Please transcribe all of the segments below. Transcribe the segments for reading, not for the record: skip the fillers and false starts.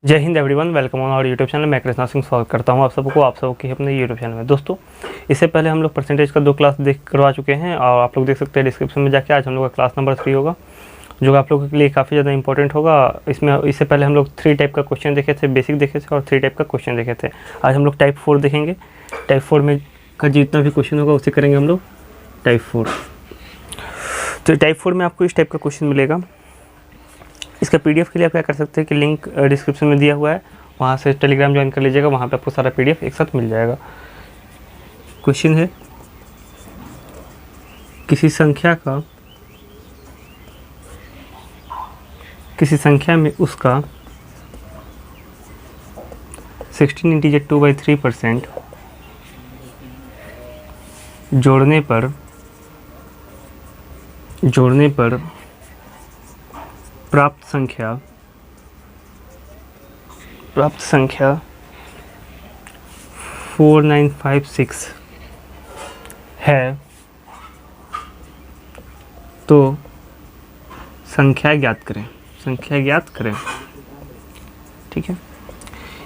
जय Hind everyone, welcome on our YouTube channel. मैं कृष्णा सिंह स्वागत करता हूं आप सबको अपने यूट्यूब चैनल में। दोस्तों, इससे पहले हम लोग परसेंटेज का 2 क्लास करवा चुके हैं और आप लोग देख सकते हैं डिस्क्रिप्शन में जाके। आज हम लोग का क्लास नंबर 3 होगा, जो आप लोगों के लिए काफ़ी ज़्यादा इंपॉर्टेंट होगा। इससे पहले हम लोग 3 टाइप का क्वेश्चन देखे थे, बेसिक देखे थे और 3 टाइप का क्वेश्चन देखे थे। आज हम लोग टाइप 4 देखेंगे। टाइप 4 में का जितना भी क्वेश्चन होगा उसे करेंगे हम लोग टाइप 4। तो टाइप 4 में आपको इस टाइप का क्वेश्चन मिलेगा। इसका पीडीएफ के लिए आप क्या कर सकते हैं कि लिंक डिस्क्रिप्शन में दिया हुआ है, वहाँ से टेलीग्राम ज्वाइन कर लीजिएगा। वहाँ पे आपको सारा पीडीएफ एक साथ मिल जाएगा। क्वेश्चन है, किसी संख्या में उसका 16 इंटीजर 2/3% जोड़ने पर प्राप्त संख्या 4956 है, तो संख्या ज्ञात करें। ठीक है,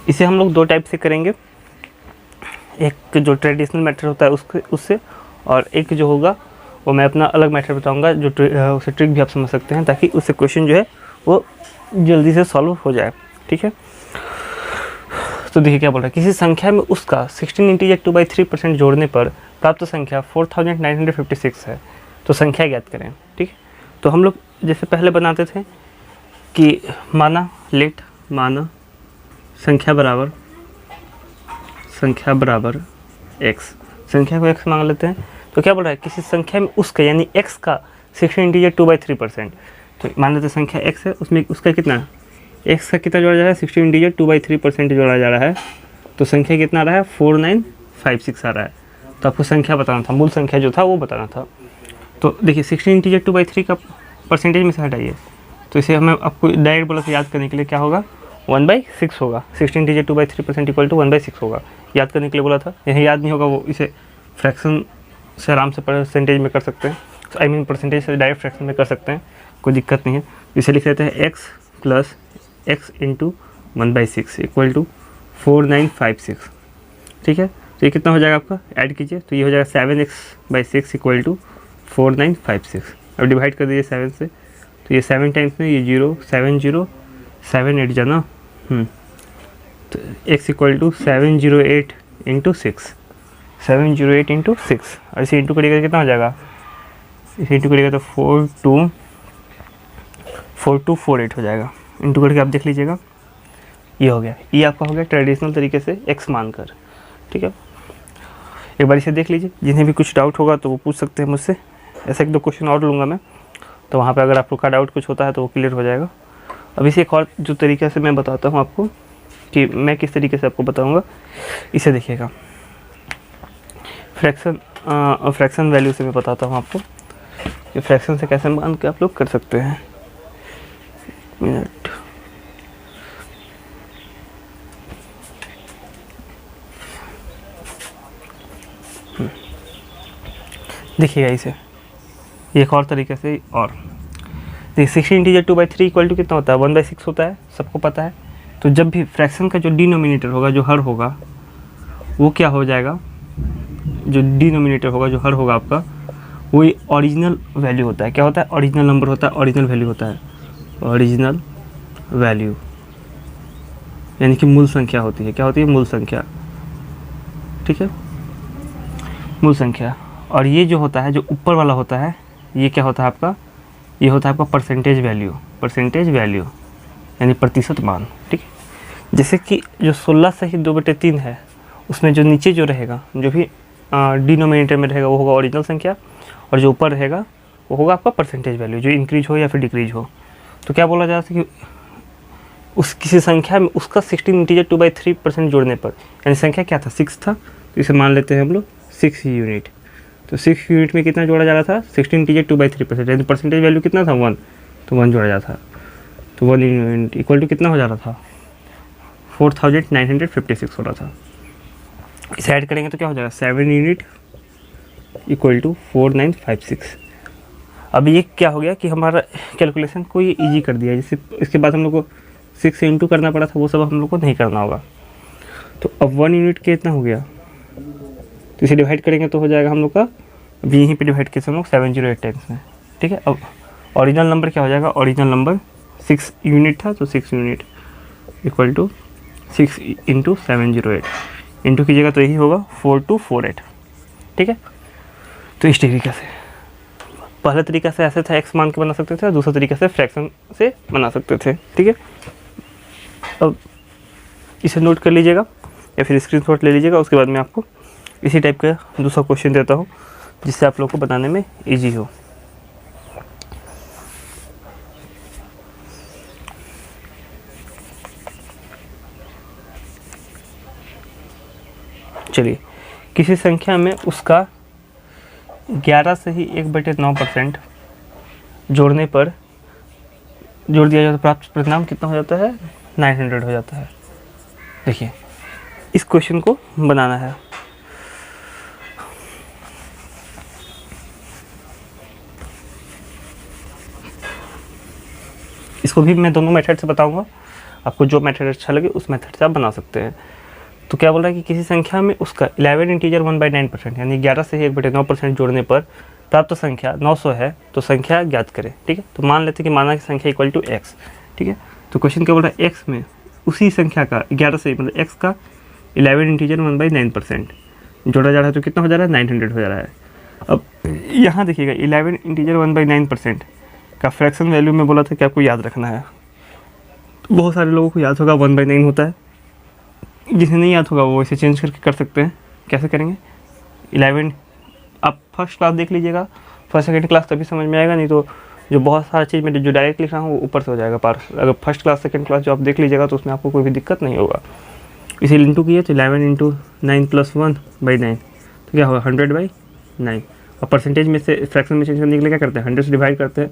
इसे हम लोग 2 टाइप से करेंगे। एक जो ट्रेडिशनल मेथड होता है उससे, और एक जो होगा वो मैं अपना अलग मेथड बताऊंगा, जो उसे ट्रिक भी आप समझ सकते हैं, ताकि उससे क्वेश्चन जो है वो जल्दी से सॉल्व हो जाए। ठीक है, तो देखिए क्या बोल रहा है। किसी संख्या में उसका 16 इंटीजर 2/3% जोड़ने पर प्राप्त संख्या 4956 है, तो संख्या ज्ञात करें। ठीक है, तो हम लोग जैसे पहले बनाते थे कि माना संख्या बराबर x, संख्या को x मान लेते हैं। तो क्या बोल रहा है, किसी संख्या में उसका यानी x का 16 इंटीजर 2/3%, तो मान लेते हैं संख्या x है, उसमें उसका कितना x का कितना जोड़ा जा रहा है, 16 इंटीजर 2/3% जोड़ा जा रहा है, तो संख्या कितना आ रहा है 4956 आ रहा है। तो आपको संख्या बताना था, मूल संख्या जो था वो बताना था। तो देखिए 16 इंटीजर 2/3 का परसेंटेज में से हटाइए, तो इसे हमें आपको डायरेक्ट बोला याद करने के लिए क्या होगा 1/6 होगा। 16 इंटीजर 2/3% इक्वल टू 1/6 होगा। याद करने के लिए बोला था, यह याद नहीं होगा वो इसे फ्रैक्शन से आराम से परसेंटेज में कर सकते हैं। परसेंटेज से डायरेक्ट फ्रैक्शन में कर सकते हैं, कोई दिक्कत नहीं है। इसे लिख लेते हैं x plus x into 1/6 equal to 4956। ठीक है, तो ये कितना हो जाएगा आपका, ऐड कीजिए तो ये हो जाएगा 7x/6 इक्वल टू 4956। अब डिवाइड कर दीजिए 7 से, तो ये 7 टाइम्स में ये 0 7 0 7 8 जाना, तो x equal to 708 into 6, 708 into 6। और इसे इंटू करिएगा कितना हो जाएगा, इसे इंटू करिएगा तो 4248 हो जाएगा। इंटू करके आप देख लीजिएगा, ये हो गया। ये आपका हो गया ट्रेडिशनल तरीके से x मानकर। ठीक है, एक बार इसे देख लीजिए। जिन्हें भी कुछ डाउट होगा तो वो पूछ सकते हैं मुझसे। ऐसे 1-2 क्वेश्चन और लूँगा मैं, तो वहाँ पे अगर आप लोग का डाउट कुछ होता है तो वो क्लियर हो जाएगा। अब इसे एक और जो तरीके से मैं बताता हूँ आपको कि मैं किस तरीके से आपको बताऊँगा, इसे देखिएगा। फ्रैक्शन वैल्यू से मैं बताता हूँ आपको कि फ्रैक्शन से कैसे मान के आप लोग कर सकते हैं। मिनट, देखिएगा इसे एक और तरीके से। और 16 इंटीजर 2/3 इक्वल टू कितना होता है 1/6 होता है, सबको पता है। तो जब भी फ्रैक्शन का जो डिनोमिनेटर होगा, जो हर होगा, वो क्या हो जाएगा, जो डिनोमिनेटर होगा, जो हर होगा आपका, वो ओरिजिनल वैल्यू होता है। क्या होता है, ओरिजिनल नंबर होता है, ओरिजिनल वैल्यू होता है। ओरिजिनल वैल्यू यानी कि मूल संख्या होती है। क्या होती है, मूल संख्या। ठीक है, मूल संख्या। और ये जो होता है, जो ऊपर वाला होता है, ये क्या होता है आपका, ये होता है आपका परसेंटेज वैल्यू यानी प्रतिशत मान। ठीक है, जैसे कि जो 16 से ही 2/3 है, उसमें जो नीचे जो रहेगा, जो भी डिनोमिनेटर में रहेगा, वो होगा ओरिजिनल संख्या, और जो ऊपर रहेगा वो होगा आपका परसेंटेज वैल्यू, जो इंक्रीज हो या फिर डिक्रीज हो। तो क्या बोला जा सकता है कि उस किसी संख्या में उसका 16 इंटीजर 2/3% जोड़ने पर, यानी संख्या क्या था 6 था, तो इसे मान लेते हैं हम लोग 6 यूनिट। तो 6 यूनिट में कितना जोड़ा जा रहा था, 16 इंटीजर 2/3%, यानी परसेंटेज वैल्यू कितना था 1, तो 1 जोड़ा जा था। तो 1 यूनिट इक्वल टू कितना हो जा रहा था 4956 हो रहा था। इसे ऐड करेंगे तो क्या हो जाएगा 7 यूनिट इक्वल टू 4956। अब ये क्या हो गया कि हमारा कैलकुलेशन को ये ईजी कर दिया। जैसे इसके बाद हम लोग को 6 से इंटू करना पड़ा था, वो सब हम लोग को नहीं करना होगा। तो अब 1 यूनिट कितना हो गया, तो इसे डिवाइड करेंगे तो हो जाएगा हम लोग का, अभी यहीं पे डिवाइड किए हम लोग 708 टाइम्स में, ठीक है। अब ओरिजिनल नंबर क्या हो जाएगा, ओरिजिनल नंबर 6 यूनिट था, तो 6 unit equal to 6 into 708, into कीजिएगा तो यही होगा 4248, ठीक है। तो इस तरीके से पहला तरीका से ऐसे था, एक्स मान के बना सकते थे, और दूसरा तरीका से फ्रैक्शन से बना सकते थे, ठीक है। अब इसे नोट कर लीजिएगा या फिर स्क्रीनशॉट ले लीजिएगा, उसके बाद मैं आपको इसी टाइप का दूसरा क्वेश्चन देता हूँ जिससे आप लोग को बनाने में इजी हो। चलिए, किसी संख्या में उसका 11 से ही 1/9% जोड़ने पर जोड़ दिया जाता है, प्राप्त परिणाम कितना हो जाता है, 900 हो जाता है। देखिए, इस क्वेश्चन को बनाना है। इसको भी मैं दोनों मेथड से बताऊंगा, आपको जो मेथड अच्छा लगे उस मेथड से आप बना सकते हैं। तो क्या बोल रहा है कि किसी संख्या में उसका 11 इंटीजर 1/9% यानी 11 से ही 1/9% जोड़ने पर प्राप्त संख्या 900 है, तो संख्या ज्ञात करें, ठीक है। तो मान लेते हैं कि माना कि संख्या इक्वल टू एक्स, ठीक है। तो क्वेश्चन क्या बोल रहा है, एक्स में उसी संख्या का 11 से मतलब एक्स का 11 इंटीजर 1/9% जोड़ा जा रहा है, तो कितना हो जा रहा है, 900 हो जा रहा है। अब यहाँ देखिएगा, 11 इंटीजर 1/9% का फ्रैक्शन वैल्यू में बोला था कि आपको याद रखना है। तो बहुत सारे लोगों को याद होगा 1/9 होता है, जिसे नहीं याद होगा वो इसे चेंज करके कर सकते हैं। कैसे करेंगे, 11 आप फर्स्ट क्लास देख लीजिएगा, फर्स्ट सेकंड क्लास तभी समझ में आएगा, नहीं तो जो बहुत सारा चीज़ में जो डायरेक्ट लिख रहा हूँ वो ऊपर से हो जाएगा पार। अगर फर्स्ट क्लास सेकंड क्लास जो आप देख लीजिएगा तो उसमें आपको कोई भी दिक्कत नहीं होगा। इसे इंटू किए तो 11 इंटू 9 + 1/9, तो क्या होगा 100/9। और परसेंटेज में से फ्रैक्शन में चेंज करने के लिए क्या करते हैं, 100 से डिवाइड करते हैं,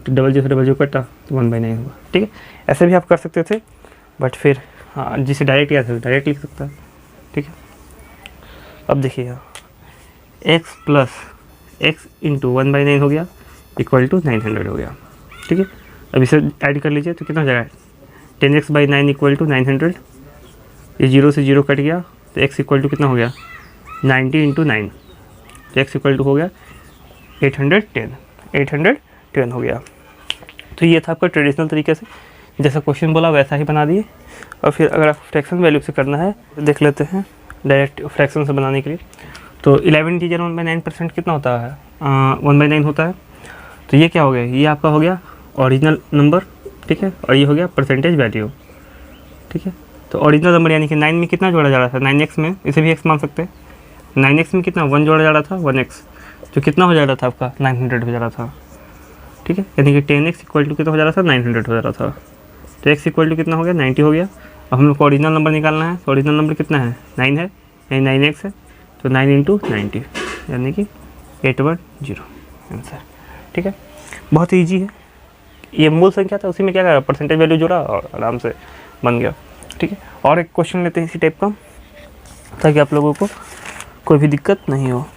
तो डबल जीरो कटा तो 1/9 होगा, ठीक है। ऐसे भी आप कर सकते थे, बट फिर हाँ, जिसे डायरेक्ट याद है डायरेक्ट लिख सकता है, ठीक है। अब देखिएगा, x प्लस एक्स इंटू 1/9 हो गया इक्वल टू 900 हो गया, ठीक है। अब इसे ऐड कर लीजिए तो कितना हो जाएगा, 10x/9 इक्वल टू 900, ये 0 से 0 कट गया, तो x इक्वल टू कितना हो गया, 90 इंटू 9, तो x इक्वल टू हो गया 810 हो गया। तो ये था आपका ट्रेडिशनल तरीके से, जैसा क्वेश्चन बोला वैसा ही बना दिए। और फिर अगर आपको फ्रैक्शन वैल्यू से करना है तो देख लेते हैं डायरेक्ट फ्रैक्शन से बनाने के लिए। तो 11 इंटीजर 1/9% कितना होता है, 1/9 होता है। तो ये क्या हो गया, ये आपका हो गया ओरिजिनल नंबर, ठीक है, और ये हो गया परसेंटेज वैल्यू, ठीक है। तो ओरिजिनल नंबर यानी कि 9 में कितना जोड़ा जा रहा था, 9x में, इसे भी x मान सकते हैं। 9x में कितना 1 जोड़ा जा रहा था, 1x, जो कितना हो जा रहा था आपका 900 हो जा रहा था, ठीक है। यानी कि 10x इक्वल टू कितना हो जा रहा था, 900 हो जा रहा था। तो x इक्वल टू कितना हो गया, 90 हो गया। अब हम लोग को ओरिजिनल नंबर निकालना है, तो ओरिजिनल नंबर कितना है, 9 है, यानी 9x है, तो 9 इंटू 90 यानी कि 810 आंसर, ठीक है। बहुत ईजी है, ये मूल संख्या था, उसी में क्या करा, परसेंटेज वैल्यू जोड़ा और आराम से बन गया, ठीक है। और एक क्वेश्चन लेते हैं इसी टाइप का, ताकि आप लोगों को कोई भी दिक्कत नहीं हो।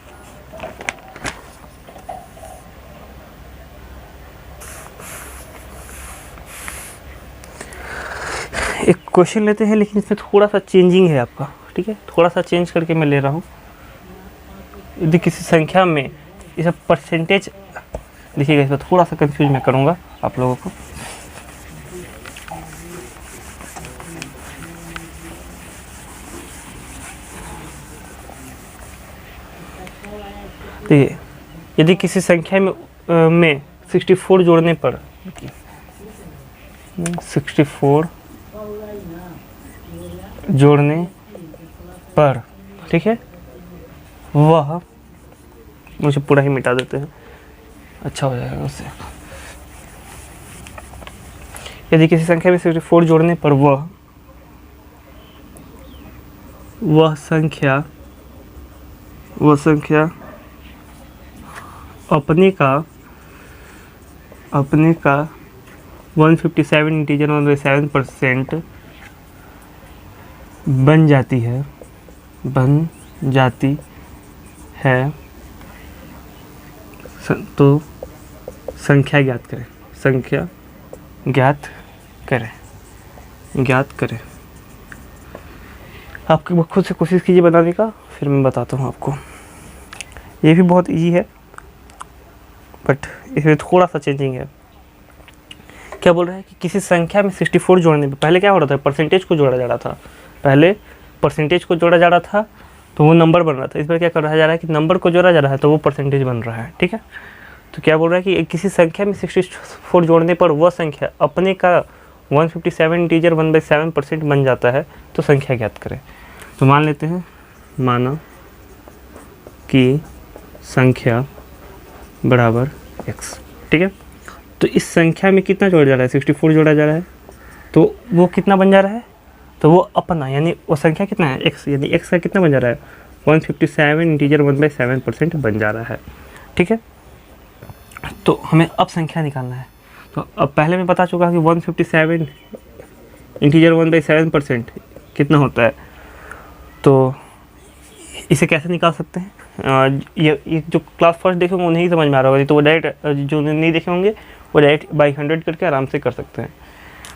एक क्वेश्चन लेते हैं, लेकिन इसमें थोड़ा सा चेंजिंग है आपका, ठीक है, थोड़ा सा चेंज करके मैं ले रहा हूँ। यदि किसी संख्या में ये सब परसेंटेज देखिएगा, इसमें थोड़ा सा कंफ्यूज मैं करूँगा आप लोगों को। तो यदि किसी संख्या में 64 जोड़ने पर 64 जोड़ने पर, ठीक है, वह, मुझे पूरा ही मिटा देते हैं, अच्छा हो जाएगा उससे। यदि किसी संख्या में 64 जोड़ने पर वह संख्या अपने का 157 इंटीजर 1/7% बन जाती है, तो संख्या ज्ञात करें, ज्ञात करें। आपकी खुद से कोशिश कीजिए बनाने का, फिर मैं बताता हूँ आपको। ये भी बहुत इजी है बट इसमें थोड़ा सा चेंजिंग है। क्या बोल रहा है कि किसी संख्या में 64 जोड़ने पे पहले क्या हो रहा था, परसेंटेज को जोड़ा जा रहा था। पहले परसेंटेज को जोड़ा जा रहा था तो वो नंबर बन रहा था। इस पर क्या कर रहा जा रहा है कि नंबर को जोड़ा जा रहा है तो वो परसेंटेज बन रहा है। ठीक है, तो क्या बोल रहा है कि किसी संख्या में 64 जोड़ने पर वह संख्या अपने का 157 इंटीजर 1/7% बन जाता है, तो संख्या ज्ञात करें। तो मान लेते हैं, माना कि संख्या बराबर x। ठीक है, तो इस संख्या में कितना जोड़ा जा रहा है, 64 जोड़ा जा रहा है, तो वो कितना बन जा रहा है, तो वो अपना यानी वो संख्या कितना है x, यानी x का कितना बन जा रहा है 157 इंटीजर 1/7% बन जा रहा है। ठीक है, तो हमें अब संख्या निकालना है। तो अब पहले मैं बता चुका कि 157 इंटीजर 1/7% कितना होता है, तो इसे कैसे निकाल सकते हैं। ये जो क्लास फर्स्ट देखे होंगे उन्हें ही समझ में आ रहा होगा, तो वो डायरेक्ट जो नहीं देखे होंगे वो डायरेक्ट बाई 100 करके आराम से कर सकते हैं।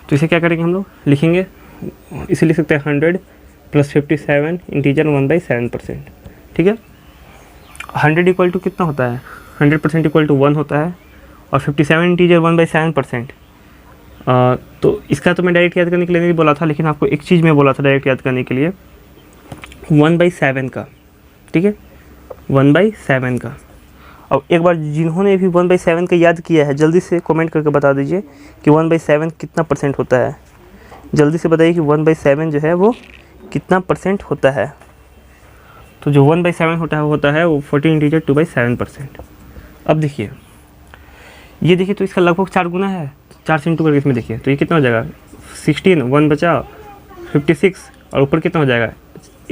तो इसे क्या करेंगे, हम लोग लिखेंगे, इसे लिख सकते हैं 100 + 57 इंटीजर 1/7%। ठीक है, 100 इक्वल टू कितना होता है, 100% इक्वल टू 1 होता है, और 57 इंटीजर 1/7%। तो इसका तो मैं डायरेक्ट याद करने के लिए नहीं बोला था, लेकिन आपको एक चीज़ मैं बोला था डायरेक्ट याद करने के लिए, 1/7 का। ठीक है, 1/7 का। अब एक बार जिन्होंने भी 1/7 का याद किया है जल्दी से कमेंट करके बता दीजिए कि 1/7 कितना परसेंट होता है। जल्दी से बताइए कि 1/7 जो है वो कितना परसेंट होता है। तो जो 1/7 होता है वो 14 इंटीजर 2/7%। अब देखिए, ये देखिए तो इसका लगभग 4 गुना है, 4 से इंटू करके इसमें देखिए तो ये कितना हो जाएगा 16, 1 बचा 56, और ऊपर कितना हो जाएगा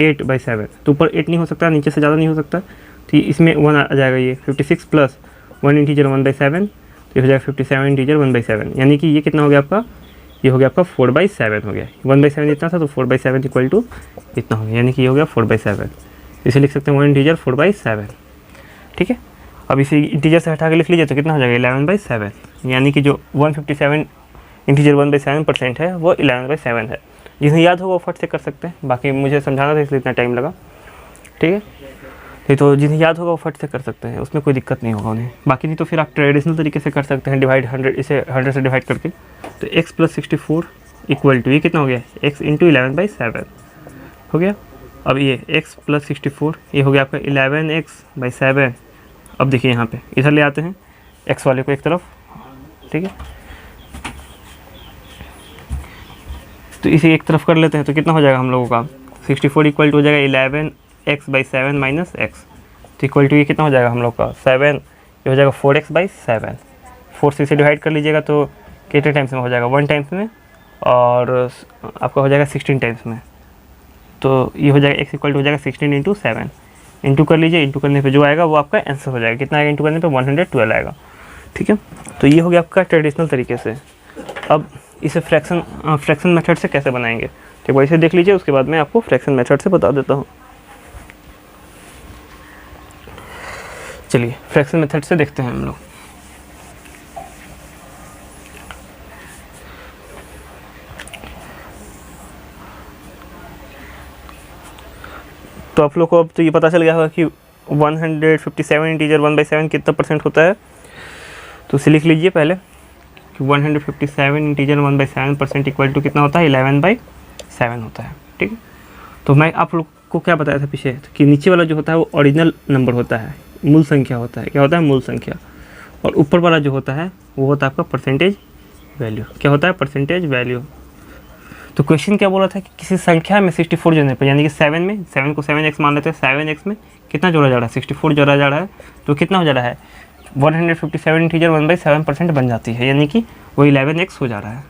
8/7। तो ऊपर 8 नहीं हो सकता, नीचे से ज़्यादा नहीं हो सकता, तो इसमें 1 आ जाएगा। ये 56 + 1 इंटीजर 1/7, तो ये हो जाएगा 57 इंटीजर 1/7, यानी कि ये कितना हो गया आपका, ये हो गया आपका 4/7 हो गया। 1/7 इतना था तो 4/7 इक्वल टू इतना हो गया, यानी कि ये हो गया 4/7। इसे लिख सकते हैं 1 इंटीजर 4/7। ठीक है, अब इसे इंटीजर से हटा के लिख लीजिए तो कितना हो जाएगा 11/7, यानी कि जो 157 इंटीजर 1/7% है वो 11/7 है। जिन्हें याद होगा वो फट से कर सकते हैं, बाकी मुझे समझाना था इसलिए इतना टाइम लगा। ठीक है, तो जिन्हें याद होगा वो फट से कर सकते हैं, उसमें कोई दिक्कत नहीं होगा उन्हें। बाकी नहीं तो फिर आप ट्रेडिशनल तरीके से कर सकते हैं, डिवाइड 100, इसे 100 से डिवाइड करके। तो x + 64 इक्वल टू ये कितना हो गया, x × 11/7 हो गया। अब ये x + 64 ये हो गया आपका 11x/7। अब देखिए यहाँ पे इधर ले आते हैं x वाले को एक तरफ। ठीक है, तो इसे एक तरफ कर लेते हैं तो कितना हो जाएगा हम लोगों का 64 इक्वल टू हो जाएगा 11x/7 - x। तो इक्वल टू ये कितना हो जाएगा हम लोग का 7, ये हो जाएगा 4x/7। 4 से इसे डिवाइड कर लीजिएगा तो कितने टाइम्स में हो जाएगा 1 टाइम्स में, और आपका हो जाएगा 16 टाइम्स में। तो ये हो जाएगा x इक्वल टू हो जाएगा 16 × 7। इंटू कर लीजिए, इंटू करने पे जो आएगा वो आपका आंसर हो जाएगा। कितना आएगा इंटू करने पे 112 आएगा। ठीक है, तो ये हो गया आपका ट्रेडिशनल तरीके से। अब इसे फ्रैक्शन मेथड से कैसे बनाएंगे, तो वैसे देख लीजिए, उसके बाद मैं आपको फ्रैक्शन मेथड से बता देता हूँ। चलिए फ्रैक्शन मेथड से देखते हैं हम लोग। तो आप लोग को अब तो ये पता चल गया होगा कि 157 इंटीजर 1/7 कितना परसेंट होता है। तो उसे लिख लीजिए पहले कि 157 इंटीजर 1/7% इक्वल टू कितना होता है 11/7 होता है। ठीक है, तो मैं आप लोग को क्या बताया था पीछे कि नीचे वाला जो होता है वो ओरिजिनल नंबर होता है, मूल संख्या होता है। क्या होता है, मूल संख्या। और ऊपर वाला जो होता है वो होता है आपका परसेंटेज वैल्यू। क्या होता है, परसेंटेज वैल्यू। तो क्वेश्चन क्या बोला था कि किसी संख्या में 64 जोड़ने पर, यानी कि 7 को 7x मान लेते हैं, 7x में कितना जोड़ा जा रहा है 64 जोड़ा जा रहा है, तो कितना हो जा रहा है 157 इंटीजर 1/7% बन जाती है, यानी कि वो 11x हो जा रहा है।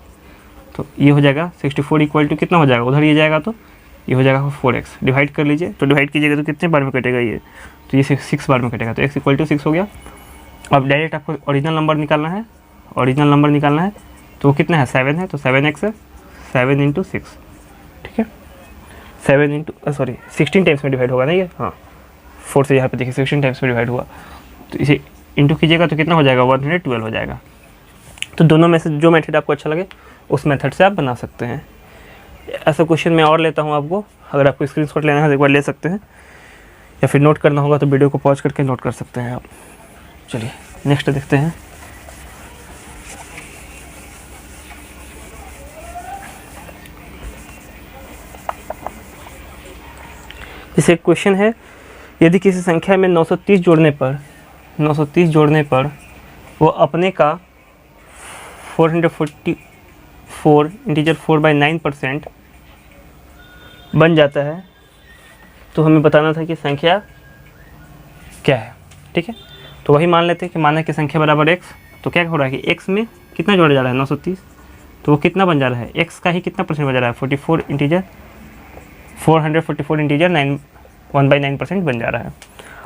तो ये हो जाएगा 64 इक्वल टू कितना हो जाएगा, उधर ये जाएगा तो ये हो जाएगा 4x। डिवाइड कर लीजिए, तो डिवाइड कीजिएगा तो कितने बार में कटेगा ये, तो ये 6 बार में कटेगा, तो x इक्वल टू 6 हो गया। अब डायरेक्ट आपको ओरिजिनल नंबर निकालना है, ओरिजिनल नंबर निकालना है, तो वो कितना है 7 है, तो 7x है, 7 × 6। ठीक है, 16 टाइम्स में डिवाइड होगा ना ये, हाँ 4 से यहाँ पे देखिए 16 टाइम्स में डिवाइड हुआ, तो इसे इंटू कीजिएगा तो कितना हो जाएगा 112 हो जाएगा। तो दोनों में से जो मेथड आपको अच्छा लगे उस मेथड से आप बना सकते हैं। ऐसा क्वेश्चन मैं और लेता हूँ आपको, अगर आपको स्क्रीनशॉट लेना है तो एक बार ले सकते हैं, या फिर नोट करना होगा तो वीडियो को पॉज करके नोट कर सकते हैं आप। चलिए नेक्स्ट देखते हैं। जैसे एक क्वेश्चन है, यदि किसी संख्या में 930 जोड़ने पर वो अपने का 444 इंटीजर 4/9% बन जाता है, तो हमें बताना था कि संख्या क्या है। ठीक है, तो वही मान लेते हैं कि माना कि संख्या बराबर x, तो क्या हो रहा है कि x में कितना जोड़ा जा रहा है 930, तो वो कितना बन जा रहा है, x का ही कितना परसेंट बन जा रहा है 444 इंटीजर 1/9% बन जा रहा है।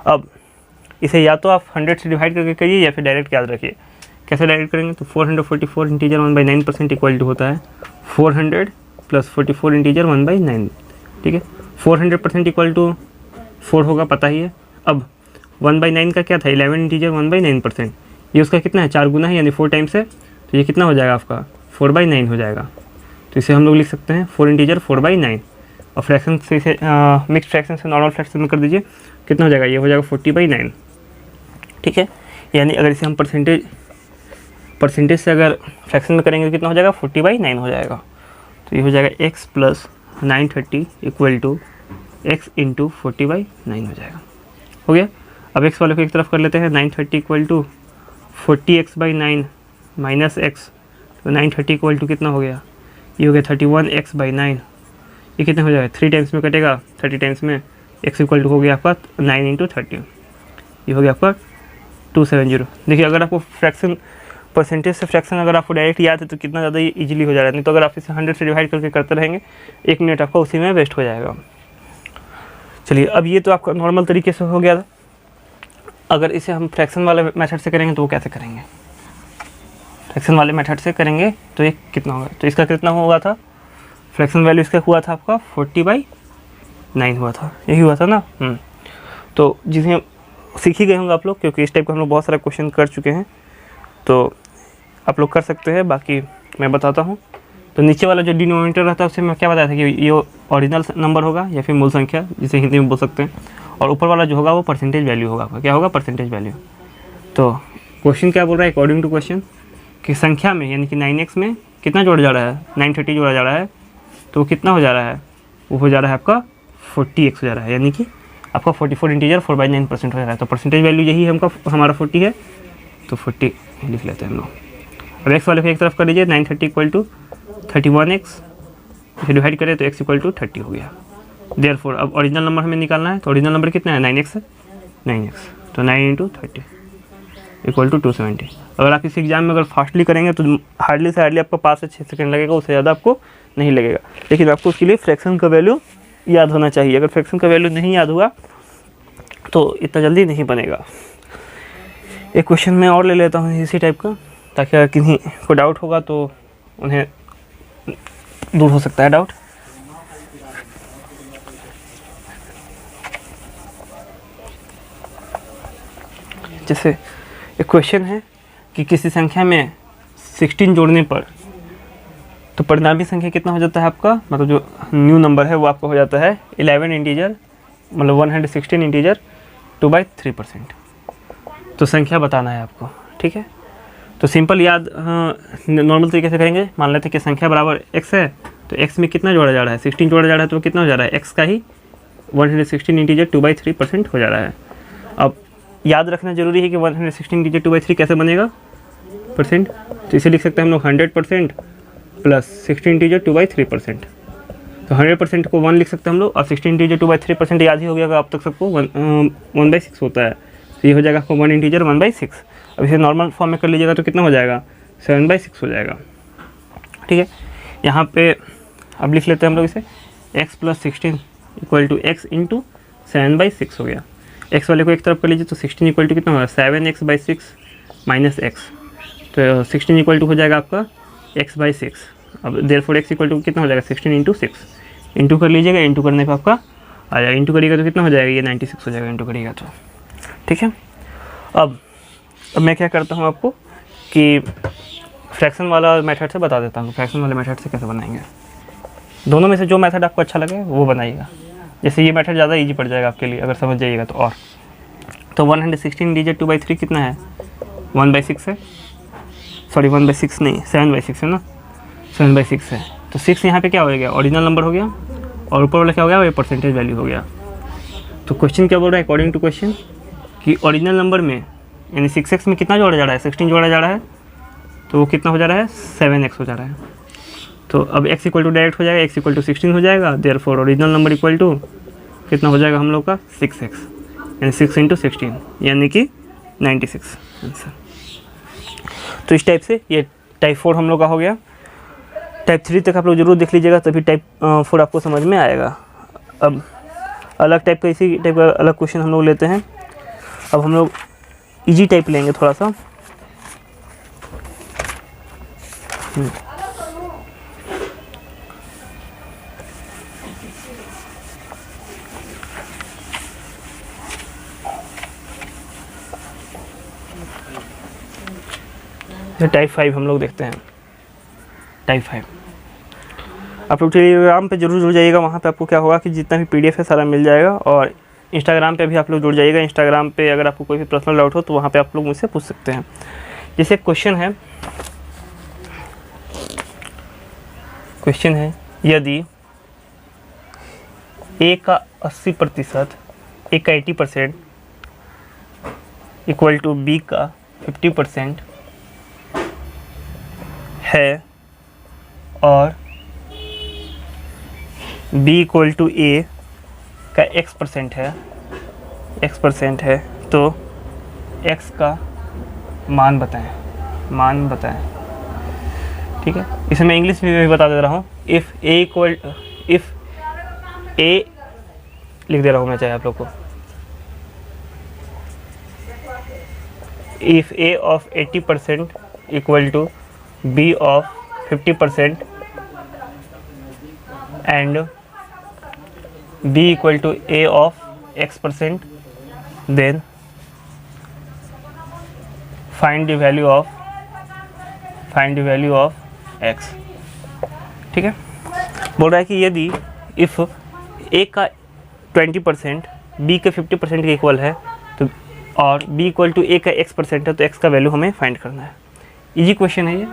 अब इसे या तो आप 100 से डिवाइड करके करिए या फिर डायरेक्ट याद रखिए। कैसे डायरेक्ट करेंगे, तो 444 इंटीजर 1/9% इक्वल टू होता है 400 प्लस 44 इंटीजर 1/9। ठीक है, 400% इक्वल टू 4 होगा, पता ही है। अब 1/9 का क्या था, 11 इंटीजर 1/9%, ये उसका कितना है 4 गुना है, यानी 4 टाइम्स है, तो ये कितना हो जाएगा आपका 4/9 हो जाएगा। तो इसे हम लोग लिख सकते हैं 4 इंटीजर 4/9, और फ्रैक्शन से इसे मिक्स फ्रैक्शन से नॉर्मल फ्रैक्शन में कर दीजिए, कितना हो जाएगा, ये हो जाएगा 40/9। ठीक है, यानी अगर इसे हम परसेंटेज से अगर फ्रैक्शन में करेंगे तो कितना हो जाएगा 40/9 हो जाएगा। तो ये हो जाएगा x plus 930 equal to x into 40/9 हो जाएगा। हो गया। अब x वाले को एक तरफ कर लेते हैं, 930 equal to 40x/9 minus x, तो 930 इक्वल टू कितना हो गया, ये हो गया 31x/9। ये कितना हो जाएगा, 3 टाइम्स में कटेगा, 30 टाइम्स में x इक्वल टू हो गया आपका 9 इंटू 30, ये हो गया आपका 270। देखिए अगर आपको फ्रैक्शन परसेंटेज से फ्रैक्शन अगर आपको डायरेक्ट याद है तो कितना ज़्यादा इजीली हो जा रहा है, नहीं तो अगर आप इसे 100 से डिवाइड करके करते रहेंगे 1 मिनट आपका उसी में वेस्ट हो जाएगा। चलिए अब ये तो आपका नॉर्मल तरीके से हो गया था। अगर इसे हम फ्रैक्शन वाले मेथड से करेंगे तो वो कैसे करेंगे, फ्रैक्शन वाले मेथड से करेंगे तो ये कितना होगा, तो इसका कितना हुआ था, फ्रैक्शन वैल्यू इसका हुआ था आपका 40/9 हुआ था, यही हुआ था ना। तो जिसे सीख ही गए होंगे आप लोग, क्योंकि इस टाइप का हम लोग बहुत सारा क्वेश्चन कर चुके हैं, तो आप लोग कर सकते हैं। बाकी मैं बताता हूँ, तो नीचे वाला जो डिनोमिनेटर रहता है उससे मैं क्या बताया था कि ये ओरिजिनल नंबर होगा या फिर मूल संख्या, जिसे हिंदी में बोल सकते हैं, और ऊपर वाला जो होगा वो परसेंटेज वैल्यू होगा आपका, क्या होगा परसेंटेज वैल्यू। तो क्वेश्चन क्या बोल रहा है, अकॉर्डिंग टू क्वेश्चन कि संख्या में यानी कि 9x में कितना जोड़ा जा रहा है, 930 जोड़ा जा रहा है, तो कितना हो जा रहा है, वो हो जा रहा है आपका 40x हो जा रहा है, यानी कि आपका 44 इंटीजर 4/9% हो जा रहा है। तो परसेंटेज वैल्यू यही है हमारा 40 है, तो 40 लिख लेते हैं हम लोग। अब x वाले को एक तरफ कर लीजिए, 930 इक्वल टू 31x, इसे डिवाइड करें तो x इक्वल टू 30 हो गया। देयरफॉर अब ओरिजिनल नंबर हमें निकालना है, तो ओरिजिनल नंबर कितना है 9x है, 9x, तो 9 इंटू 30 इक्वल टू 270। अगर आप इस एग्जाम में अगर फास्टली करेंगे तो हार्डली से हार्डली आपको 5 से 6 सेकंड लगेगा, उससे ज़्यादा आपको नहीं लगेगा। लेकिन आपको उसके लिए फ्रैक्शन का वैल्यू याद होना चाहिए। अगर फ्रैक्शन का वैल्यू नहीं याद हुआ तो इतना जल्दी नहीं बनेगा। एक क्वेश्चन मैं और ले लेता हूँ इसी टाइप का, ताकि अगर किसी को डाउट होगा तो उन्हें दूर हो सकता है डाउट। जैसे एक क्वेश्चन है कि किसी संख्या में 16 जोड़ने पर तो परिणामी संख्या कितना हो जाता है आपका, मतलब जो न्यू नंबर है वो आपका हो जाता है 11 इंटीजर, मतलब 116 इंटीजर 2/3%। तो संख्या बताना है आपको, ठीक है। तो सिंपल याद नॉर्मल तरीके से करेंगे। मान लेते हैं कि संख्या बराबर x है, तो x में कितना जोड़ा जा रहा है, 16 जोड़ा जा रहा है, तो कितना हो जा रहा है, x का ही 116 इंटीजर 2/3% हो जा रहा है। अब याद रखना जरूरी है कि 116 इंटीजर 2/3 कैसे बनेगा परसेंट, तो इसे लिख सकते हैं हम लोग 100% प्लस 16 इंटीजर 2/3%। तो 100% को 1 लिख सकते हैं हम लोग, और 16 इंटीजर 2/3% याद ही हो गया आप तक सबको, 1/6 होता है, तो ये हो जाएगा आपको 1 इंटीजर 1/6। अब इसे नॉर्मल फॉर्म में कर लीजिएगा तो कितना हो जाएगा, 7/6 हो जाएगा, ठीक है। यहाँ पे अब लिख लेते हैं हम लोग इसे x plus 16 equal to x into 7/6 हो गया। x वाले को एक तरफ कर लीजिए, तो 16 इक्वल टू कितना होगा 7x/6 माइनस x, तो 16 इक्वल टू हो जाएगा आपका x/6। अब देयरफॉर x इक्वल टू कितना हो जाएगा 16 इंटू 6, इंटू कर लीजिएगा, इंटू करने पर आपका आ जाएगा, इंटू करिएगा तो कितना हो जाएगा, ये 96 हो जाएगा इंटू करिएगा तो, ठीक है। अब मैं क्या करता हूँ आपको कि फ्रैक्शन वाला मेथड से बता देता हूँ, फ्रैक्शन वाले मेथड से कैसे बनाएंगे। दोनों में से जो मेथड आपको अच्छा लगे वो बनाइएगा। जैसे ये मेथड ज़्यादा इजी पड़ जाएगा आपके लिए अगर समझ जाइएगा तो। और तो 116 डिजिट 2/3 कितना है, 1/6 है, सॉरी 1/6 नहीं 7/6 है ना, 7/6 है। तो 6 यहाँ पे क्या हो गया, ओरिजिनल नंबर हो गया, और ऊपर वाला क्या हो गया, ये परसेंटेज वैल्यू हो गया। तो क्वेश्चन क्या बोल रहा है, अकॉर्डिंग टू क्वेश्चन कि ओरिजिनल नंबर में यानी 6x में कितना जोड़ा जा रहा है, 16 जोड़ा जा रहा है, तो वो कितना हो जा रहा है, 7x हो जा रहा है। तो अब x इक्वल टू डायरेक्ट हो जाएगा, x इक्वल टू 16 हो जाएगा, therefore original number equal to कितना हो जाएगा हम लोग का 6x, यानी 6 × 16 यानी कि 96 आंसर। तो इस टाइप से ये टाइप 4 हम लोग का हो गया। टाइप 3 तक आप लोग जरूर देख लीजिएगा, तभी टाइप 4 आपको समझ में आएगा। अब अलग टाइप का, इसी टाइप का अलग क्वेश्चन हम लोग लेते हैं। अब हम लोग इजी टाइप लेंगे थोड़ा सा। टाइप 5 हम लोग देखते हैं। टाइप 5 आप लोग टेलीग्राम पे जरूर जुड़ जाइएगा, वहाँ पे आपको क्या होगा कि जितना भी PDF है सारा मिल जाएगा। और इंस्टाग्राम पे भी आप लोग जुड़ जाइएगा। इंस्टाग्राम पे अगर आपको कोई भी पर्सनल डाउट हो तो वहाँ पे आप लोग मुझसे पूछ सकते हैं। जैसे क्वेश्चन है यदि A का 80%, A का 80% इक्वल टू B का 50% है और B इक्वल टू A का X% है, तो X का मान बताएं। ठीक है, इसे मैं इंग्लिश में भी बता दे रहा हूँ। इफ़ A लिख दे रहा हूँ मैं, चाहे आप लोग को। If A of 80% equal to B of 50% and B equal to A of X%, then find the value of X। ठीक है, बोल रहा है कि यदि if A का 20% B के 50% के इक्वल है तो और B इक्वल टू A का X% है, तो X का वैल्यू हमें फाइंड करना है। इजी क्वेश्चन है ये।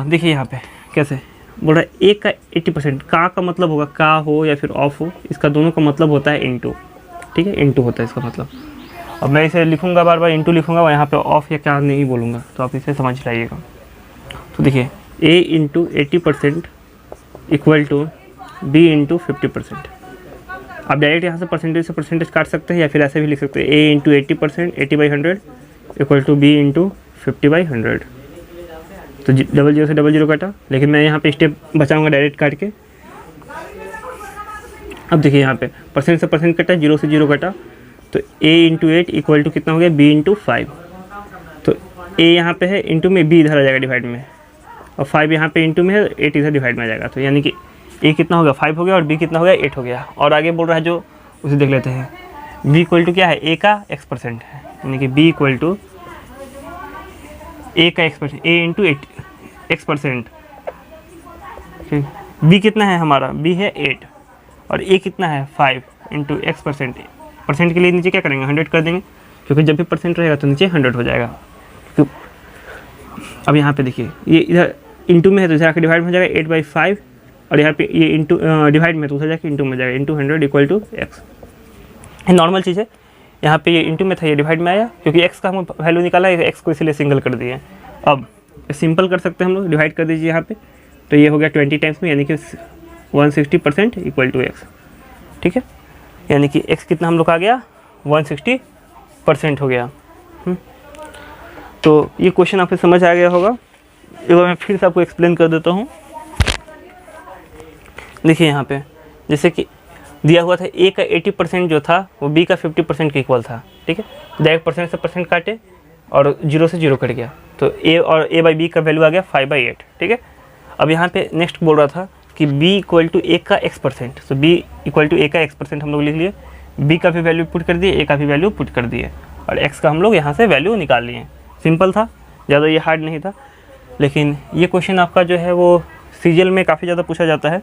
देखिए यहाँ पे कैसे बोल रहा है, A का 80%, का मतलब होगा का हो या फिर ऑफ हो, इसका दोनों का मतलब होता है इनटू। ठीक है, इनटू होता है इसका मतलब। अब मैं इसे लिखूंगा, बार बार इनटू लिखूंगा और यहाँ पे ऑफ या क्या नहीं बोलूँगा, तो आप इसे समझ लाइएगा। तो देखिए A into 80% equal to B into 50%। आप डायरेक्ट यहाँ से परसेंटेज काट सकते हैं या फिर ऐसे भी लिख सकते हैं, A into 80%, 80/100 equal to B into 50/100। तो 00 से 00 काटा, लेकिन मैं यहाँ पे स्टेप बचाऊंगा डायरेक्ट काट के। अब देखिए यहाँ पे परसेंट से परसेंट कटा, 0 से 0 कटा, तो A इंटू 8 इक्वल टू कितना हो गया, B इंटू 5। तो A यहाँ पे है, इंटू में B इधर आ जाएगा डिवाइड में, और 5 यहाँ पे इंटू में है, 8 इधर डिवाइड में आ जाएगा। तो यानी कि A कितना हो गया, 5 हो गया, और B कितना हो गया, 8 हो गया। और आगे बोल रहा है जो, उसे देख लेते हैं। B इक्वल टू क्या है, A का X% है, यानी कि B इक्वल टू A का X%, A into X%। B कितना है हमारा, B है 8 और A कितना है 5 इंटू X%। परसेंट के लिए नीचे क्या करेंगे, 100 कर देंगे, क्योंकि जब भी परसेंट रहेगा तो नीचे 100 हो जाएगा। तो अब यहाँ पे देखिए, ये इधर इंटू में है तो इधर आके डिवाइड में हो जाएगा 8/5, और यहाँ पे ये इंटू डिवाइड में तो उधर जाके इंटू में जाएगा, इंटू 100 इक्वल टू X। ये नॉर्मल चीज़ है। यहाँ पे ये इंटू में था, ये डिवाइड में आया, क्योंकि X का हम वैल्यू निकाला है, X को इसलिए सिंगल कर दिए। अब सिंपल कर सकते हैं हम लोग, डिवाइड कर दीजिए यहाँ पे, तो ये हो गया 20 टाइम्स में, यानी कि 160% इक्वल टू X। ठीक है, यानी कि X कितना हम लोग आ गया, 160% हो गया। तो ये क्वेश्चन आपको समझ आ गया होगा। एक बार मैं फिर से आपको एक्सप्लेन कर देता हूँ। देखिए यहाँ पे जैसे कि दिया हुआ था A का 80% जो था वो B का 50% के इक्वल था। ठीक है, डायरेक्ट परसेंट से परसेंट काटे और 0 से 0 कट गया, तो A और A/B का वैल्यू आ गया 5/8। ठीक है, अब यहाँ पे नेक्स्ट बोल रहा था कि B इक्वल टू A का X%, तो B इक्वल टू A का X% हम लोग लिख लिए, B का भी वैल्यू पुट कर दिए, A का भी वैल्यू पुट कर दिए, और X का हम लोग यहाँ से वैल्यू निकाल लिए। सिंपल था, ज़्यादा ये हार्ड नहीं था। लेकिन ये क्वेश्चन आपका जो है वो सीजीएल में काफ़ी ज़्यादा पूछा जाता है।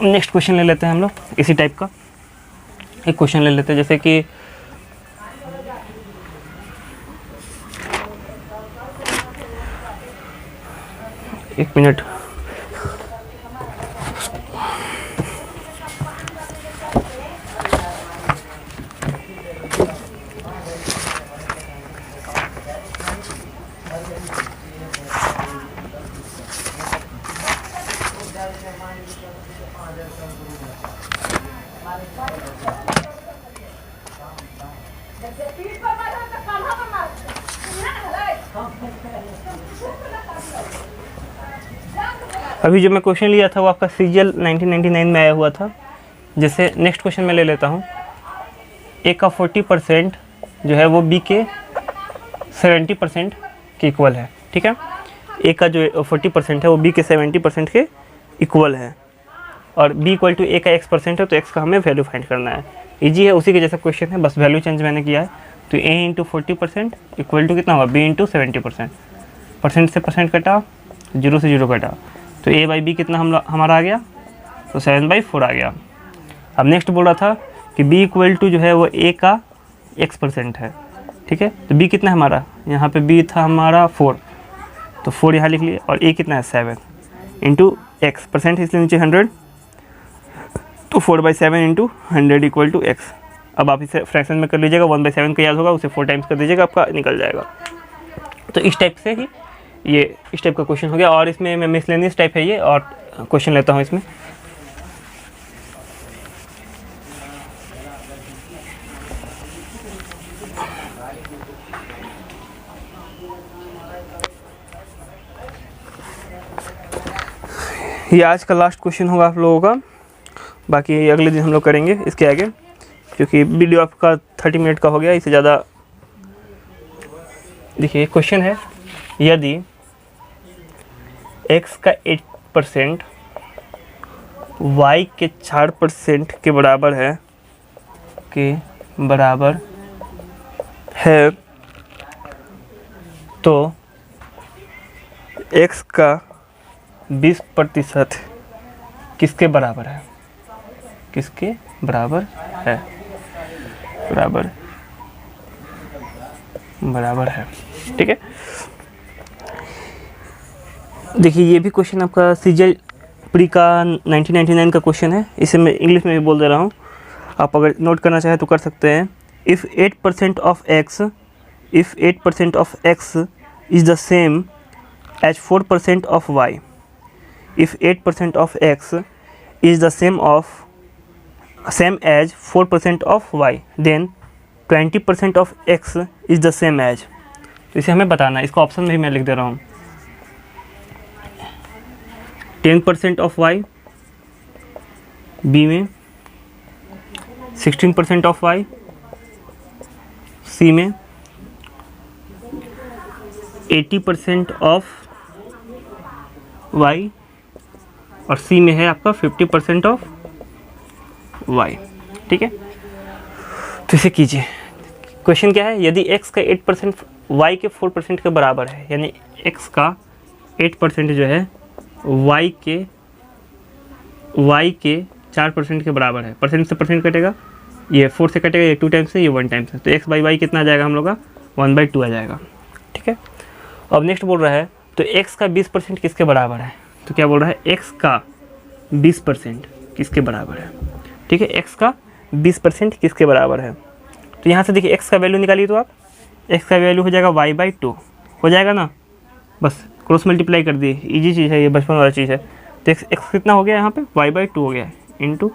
नेक्स्ट क्वेश्चन ले लेते हैं हम लोग इसी टाइप का एक क्वेश्चन ले लेते हैं, जैसे कि एक मिनट, अभी जो मैं क्वेश्चन लिया था वो आपका सीजीएल 1999 में आया हुआ था। जैसे नेक्स्ट क्वेश्चन मैं ले लेता हूँ, ए का 40% जो है वो बी के 70% के इक्वल है, ठीक है। ए का जो 40% है वो बी के 70% के इक्वल है, और बी इक्वल टू ए का x% है, तो x का हमें वैल्यू फाइंड करना है। इजी है, उसी के जैसा क्वेश्चन है, बस वैल्यू चेंज मैंने किया है। तो a इंटू 40% इक्वल टू कितना होगा, b इंटू 70%। परसेंट से परसेंट कटा, 0 से 0 कटा, तो a बाई बी कितना हमारा आ गया, तो 7/4 आ गया। अब नेक्स्ट बोल रहा था कि b इक्वल टू जो है वो a का x% है, ठीक है। तो b कितना है हमारा, यहाँ पे b था हमारा 4, तो 4 यहाँ लिख लिए, और a कितना है 7 इंटू एक्स, परसेंट इसलिए नीचे 100, तो 4/7 इंटू 100 इक्वल टू एक्स। अब आप इसे फ्रैक्शन में कर लीजिएगा, 1/7 का याद होगा, उसे 4 टाइम्स कर दीजिएगा, आपका निकल जाएगा। तो इस टाइप से ही ये इस टाइप का क्वेश्चन हो गया। और इसमें मैं मिसलेनियस टाइप है ये, और क्वेश्चन लेता हूँ इसमें। ये आज का लास्ट क्वेश्चन होगा आप लोगों का, बाकी अगले दिन हम लोग करेंगे इसके आगे, क्योंकि वीडियो आपका 30 मिनट का हो गया, इससे ज़्यादा। देखिए क्वेश्चन है, यदि x का 8% y के 4% के बराबर है, तो x का 20% किसके बराबर है, किसके बराबर है, बराबर है, ठीक है। देखिए ये भी क्वेश्चन आपका सीजीएल प्री का 1999 का क्वेश्चन है, इसे मैं इंग्लिश में भी बोल दे रहा हूँ, आप अगर नोट करना चाहें तो कर सकते हैं। If 8% of x is the same as 4% of y, if 8% of x is the same as 4% of y, then 20% of x is the same as। तो इसे हमें बताना है, इसको ऑप्शन में भी मैं लिख दे रहा हूँ। 10% ऑफ y, बी में 16% ऑफ y, सी में 80% ऑफ y, और सी में है आपका 50% ऑफ y, ठीक है। तो इसे कीजिए। क्वेश्चन क्या है, यदि x का 8% y के 4% के बराबर है, यानी x का 8% जो है y के 4% के बराबर है, परसेंट से परसेंट कटेगा, ये 4 से कटेगा, ये 2 टाइम्स है, ये 1 टाइम्स है, तो x बाई वाई कितना आ जाएगा हम लोग का, 1/2 आ जाएगा, ठीक है। अब नेक्स्ट बोल रहा है, तो x का 20% किसके बराबर है, तो क्या बोल रहा है, x का 20% किसके बराबर है, ठीक है। x का 20% किसके बराबर है, तो यहाँ से देखिए x का वैल्यू निकालिए, तो आप x का वैल्यू हो जाएगा y/2, हो जाएगा ना, बस क्रॉस मल्टीप्लाई कर दिए, इजी चीज़ है ये, बचपन वाला चीज़ है। तो x कितना हो गया यहाँ पे, y/2 हो गया, इंटू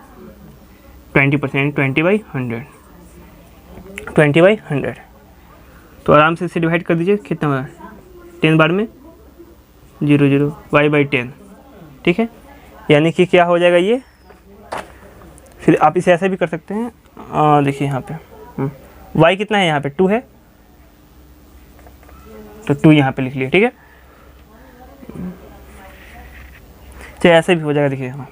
20%, 20/100, 20/100। तो आराम से इसे डिवाइड कर दीजिए, कितना हुआ, 10 बार में 0 0, y/10, ठीक है। यानी कि क्या हो जाएगा ये, फिर आप इसे ऐसे भी कर सकते हैं, देखिए यहाँ पे y कितना है, यहाँ पे 2 है, तो 2 यहाँ पे लिख लिए, ठीक है। चाहे ऐसे भी हो जाएगा, देखिए हाँ,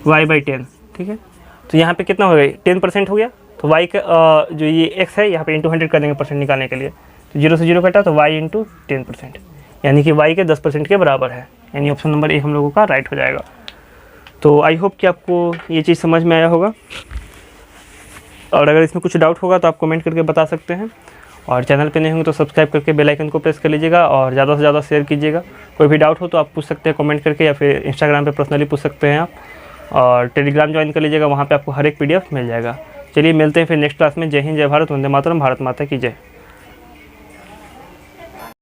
y/10, ठीक है। तो यहाँ पे कितना हो गया, 10% हो गया, तो y का जो ये x है यहाँ पे इंटू 100 कर देंगे परसेंट निकालने के लिए, तो 0 से 0 कटा तो y इंटू 10%, यानी कि y के 10% के बराबर है, यानी ऑप्शन नंबर ए हम लोगों का राइट हो जाएगा। तो आई होप कि आपको ये चीज़ समझ में आया होगा, और अगर इसमें कुछ डाउट होगा तो आप कमेंट करके बता सकते हैं, और चैनल पे नहीं होंगे तो सब्सक्राइब करके बेल आइकन को प्रेस कर लीजिएगा और ज़्यादा से ज़्यादा शेयर कीजिएगा। कोई भी डाउट हो तो आप पूछ सकते हैं कमेंट करके, या फिर इंस्टाग्राम पे पर्सनली पूछ सकते हैं आप, और टेलीग्राम ज्वाइन कर लीजिएगा, वहाँ पे आपको हर एक PDF मिल जाएगा। चलिए मिलते हैं फिर नेक्स्ट क्लास में। जय हिंद, जय भारत, वंदे मातरम, भारत माता की जय।